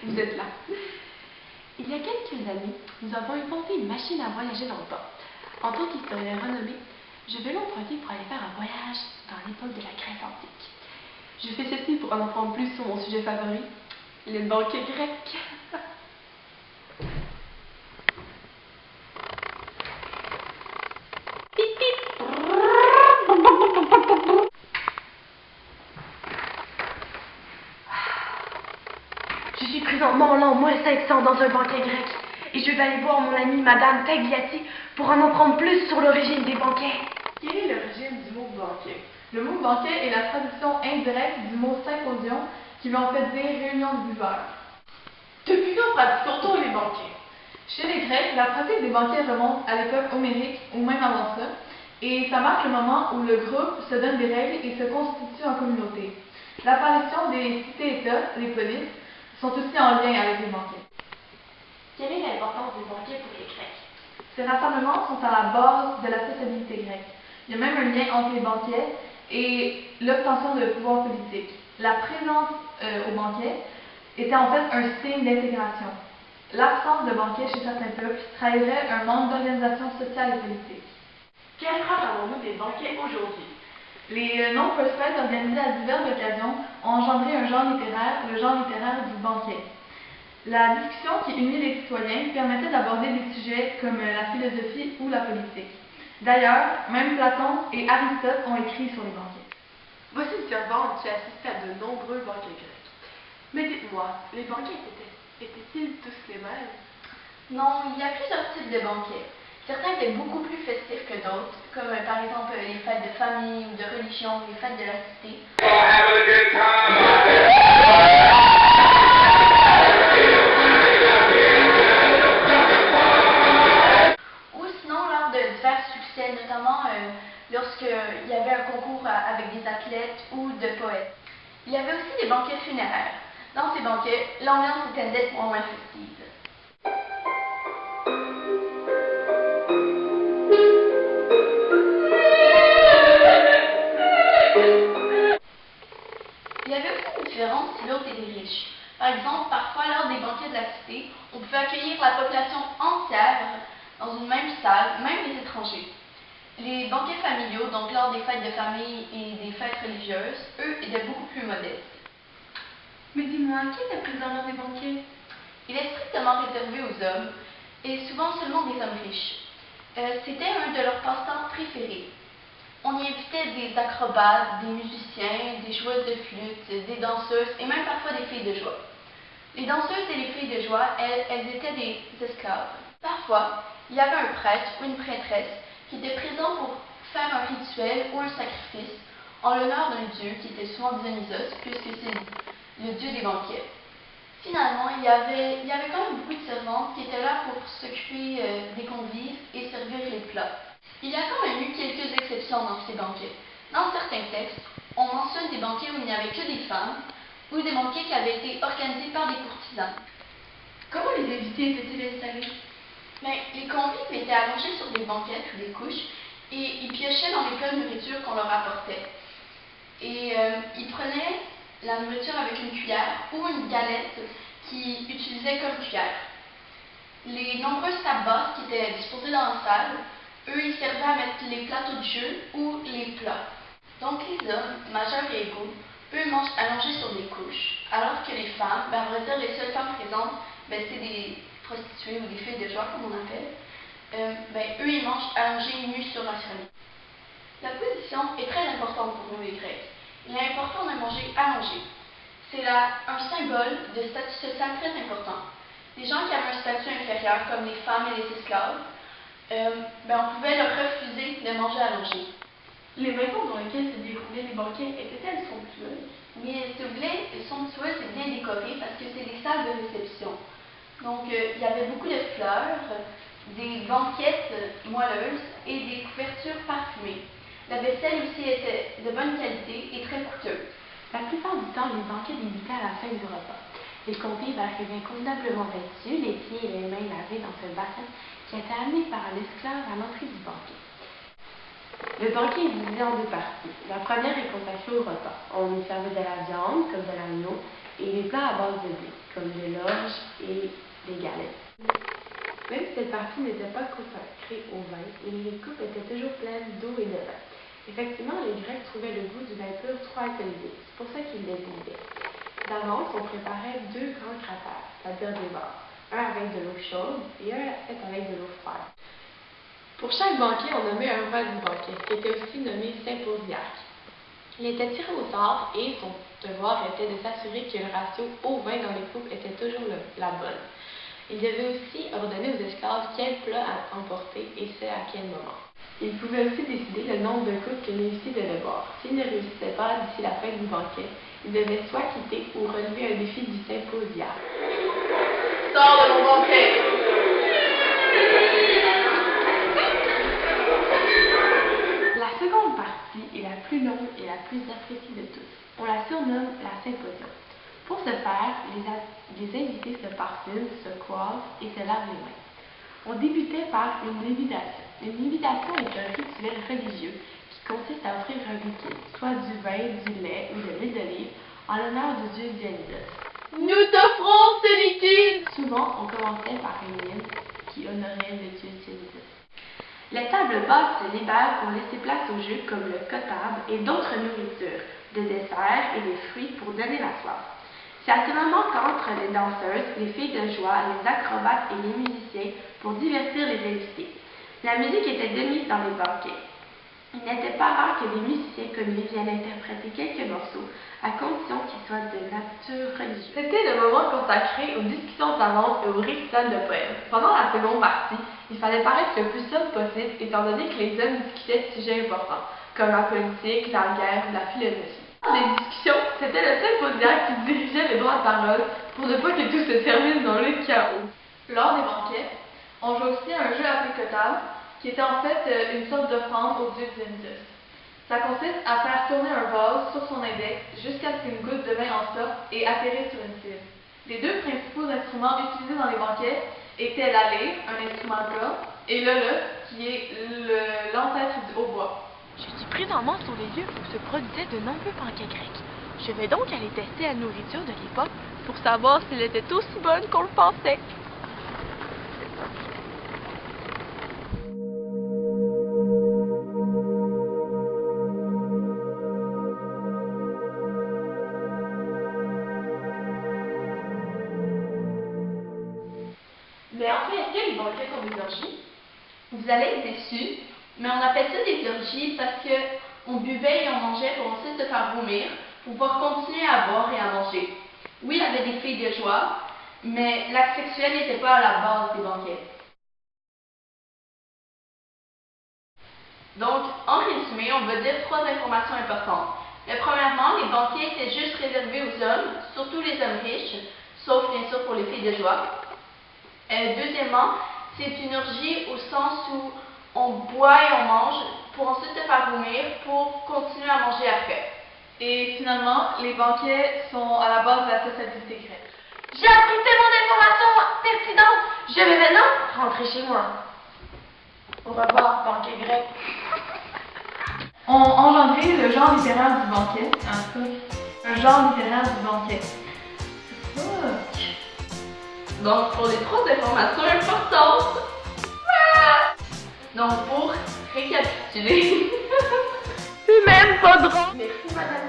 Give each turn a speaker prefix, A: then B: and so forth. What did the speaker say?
A: vous êtes là. Il y a quelques années, nous avons inventé une machine à voyager dans le temps. En tant qu'historien renommé, je vais l'emprunter pour aller faire un voyage dans l'époque de la Grèce antique. Je fais ceci pour en apprendre plus sur mon sujet favori, les banquets grecs. Je suis présentement en l'an -500 dans un banquet grec et je vais aller voir mon amie Madame Tagliati pour en apprendre plus sur l'origine des banquets.
B: Quelle est l'origine du mot banquet? Le mot banquet est la traduction indirecte du mot symposium qui veut en fait dire réunion de buveurs. Depuis quand pratique-t-on les banquets? Chez les Grecs, la pratique des banquets remonte à l'époque homérique ou même avant ça, et ça marque le moment où le groupe se donne des règles et se constitue en communauté. L'apparition des cités-États, les polices, sont aussi en lien avec les banquets.
A: Quelle est l'importance des banquets pour les Grecs?
B: Ces rassemblements sont à la base de la sociabilité grecque. Il y a même un lien entre les banquets et l'obtention de pouvoir politique. La présence au banquet était en fait un signe d'intégration. L'absence de banquet chez certains peuples trahirait un manque d'organisation sociale et politique.
A: Quelle place avons-nous des banquets aujourd'hui?
B: Les nombreuses fêtes organisées à diverses occasions ont engendré un genre littéraire, le genre littéraire du banquet. La discussion qui unit les citoyens permettait d'aborder des sujets comme la philosophie ou la politique. D'ailleurs, même Platon et Aristote ont écrit sur les banquets.
A: Voici une servante qui assiste à de nombreux banquets grecs. Mais dites-moi, les banquets étaient-ils tous les mêmes?
C: Non, il y a plusieurs types de banquets. Certains étaient beaucoup plus festifs que d'autres, comme par exemple les fêtes de famille ou de religion, les fêtes de la cité. Ou sinon lors de divers succès, notamment lorsqu'il y avait un concours avec des athlètes ou de poètes. Il y avait aussi des banquets funéraires. Dans ces banquets, l'ambiance était nettement moins festive. Il y avait aussi une différence si l'hôte était riche. Par exemple, parfois lors des banquets de la cité, on pouvait accueillir la population entière dans une même salle, même les étrangers. Les banquets familiaux, donc lors des fêtes de famille et des fêtes religieuses, eux, étaient beaucoup plus modestes.
A: Mais dis-moi, qui était présent lors des banquets?
C: Il est strictement réservé aux hommes, et souvent seulement des hommes riches. C'était un de leurs passe-temps préférés. On y invitait des acrobates, des musiciens, des joueuses de flûte, des danseuses et même parfois des filles de joie. Les danseuses et les filles de joie, elles étaient des esclaves. Parfois, il y avait un prêtre ou une prêtresse qui était présent pour faire un rituel ou un sacrifice en l'honneur d'un dieu qui était souvent Dionysos, puisque c'est le dieu des banquets. Finalement, il y avait quand même beaucoup de servantes qui étaient là pour s'occuper des convives et servir les plats. Il y a quand même eu quelques exceptions dans ces banquets. Dans certains textes, on mentionne des banquets où il n'y avait que des femmes ou des banquets qui avaient été organisés par des courtisans.
A: Comment les invités étaient-ils installés?
C: Les convives étaient allongés sur des banquettes ou des couches et ils piochaient dans les plats de nourriture qu'on leur apportait. Et ils prenaient la nourriture avec une cuillère ou une galette qu'ils utilisaient comme cuillère. Les nombreuses tables basses qui étaient disposées dans la salle, eux, ils servaient à mettre les plateaux de jeu ou les plats. Donc les hommes, majeurs et égaux, eux mangent allongés sur des couches, alors que les femmes, à vrai dire, les seules femmes présentes, c'est des prostituées ou des filles de joie, comme on appelle. Eux, ils mangent allongés nus sur la cheminée. La position est très importante pour nous les Grecs. Il est important de manger allongé. C'est un symbole de statut social très important. Les gens qui avaient un statut inférieur, comme les femmes et les esclaves, on pouvait leur refuser de manger allongé.
A: Les maisons dans lesquelles se déroulaient les banquets étaient-elles somptueuses?
C: Oui, si vous voulez, somptueuses et bien décorées parce que c'est des salles de réception. Donc, il y avait beaucoup de fleurs, des banquettes moelleuses et des couvertures parfumées. La vaisselle aussi était de bonne qualité et très coûteuse.
A: La plupart du temps, les banquets débutaient à la fin du repas. Les convives arrivaient convenablement vêtus, les pieds et les mains lavés dans ce bassin qui était amené par un esclave à l'entrée du banquet. Le banquet est divisé en deux parties. La première est consacrée au repas. On y servait de la viande, comme de l'agneau, et des plats à base de blé, comme de l'orge et des galettes. Même si cette partie n'était pas consacrée au vin, les coupes étaient toujours pleines d'eau et de vin. Effectivement, les Grecs trouvaient le goût du vin pur trop alcoolisé. C'est pour ça qu'ils les divisaient. D'avance, on préparait deux grands cratères, c'est-à-dire des vases, un avec de l'eau chaude et un fait avec de l'eau froide. Pour chaque banquet, on nommait un roi du banquet, qui était aussi nommé symposiarque. Il était tiré au sort et son devoir était de s'assurer que le ratio eau-vin dans les coupes était toujours la bonne. Il devait aussi ordonner aux esclaves quel plat à emporter et ce à quel moment. Il pouvait aussi décider le nombre de coupes que l'invité devait boire. S'il ne réussissait pas d'ici la fin du banquet, il devait soit quitter ou relever un défi du symposiarque.
B: Sors de mon banquet!
A: La seconde partie est la plus longue et la plus appréciée de tous. On la surnomme la symposium. Pour ce faire, les invités se parfument, se coiffent et se lavent les mains. On débutait par une lévitation. Une lévitation est un rituel religieux qui consiste à offrir un liquide, soit du vin, du lait ou de l'huile d'olive, en l'honneur du dieu Dionysos.
B: Nous t'offrons ce liquide!
A: Souvent, on commençait par une hymne qui honorait le dieu Dionysos. Les tables basses se libèrent pour laisser place aux jeux comme le cotable et d'autres nourritures, des desserts et des fruits pour donner la soif. C'est à ce moment qu'entrent les danseuses, les filles de joie, les acrobates et les musiciens pour divertir les invités. La musique était de mise dans les banquets. Il n'était pas rare que des musiciens connus viennent interpréter quelques morceaux, à condition qu'ils soient de nature religieuse.
B: C'était le moment consacré aux discussions savantes et aux récitals de poèmes. Pendant la seconde partie, il fallait paraître le plus sobre possible, étant donné que les hommes discutaient de sujets importants, comme la politique, la guerre ou la philosophie. Les discussions, c'était le symposiarque qui dirigeait les droits de parole pour ne pas que tout se termine dans le chaos. Lors des banquets, on jouait aussi à un jeu appelé cotable, qui était en fait une sorte d'offrande au dieu Dionysos. Ça consiste à faire tourner un vase sur son index jusqu'à ce qu'une goutte de vin en sorte et atterrisse sur une cible. Les deux principaux instruments utilisés dans les banquets étaient la lyre, un instrument à cordes, et le luth, qui est l'ancêtre du hautbois.
A: Je suis présentement sur les lieux où se produisaient de nombreux banquets grecs. Je vais donc aller tester la nourriture de l'époque pour savoir si elle était aussi bonne qu'on le pensait.
C: Mais en fait, est-ce que les banquets sont des orgies? Vous allez être déçus, mais on appelle ça des orgies parce qu'on buvait et on mangeait pour ensuite se faire vomir, pour pouvoir continuer à boire et à manger. Oui, il y avait des filles de joie, mais l'acte sexuel n'était pas à la base des banquets. Donc, en résumé, on va dire 3 informations importantes. Mais premièrement, les banquets étaient juste réservés aux hommes, surtout les hommes riches, sauf bien sûr pour les filles de joie. Deuxièmement, c'est une orgie au sens où on boit et on mange pour ensuite se faire vomir pour continuer à manger après.
B: Et finalement, les banquets sont à la base de la sociabilité grecque.
A: J'ai appris tellement d'informations pertinentes. Je vais maintenant rentrer chez moi. Au revoir, banquet grec.
B: On engendrait le genre littéraire du banquet, un genre littéraire du banquet.
C: Donc, pour les 3 informations importantes, donc pour récapituler,
A: C'est même pas drôle. Merci, madame.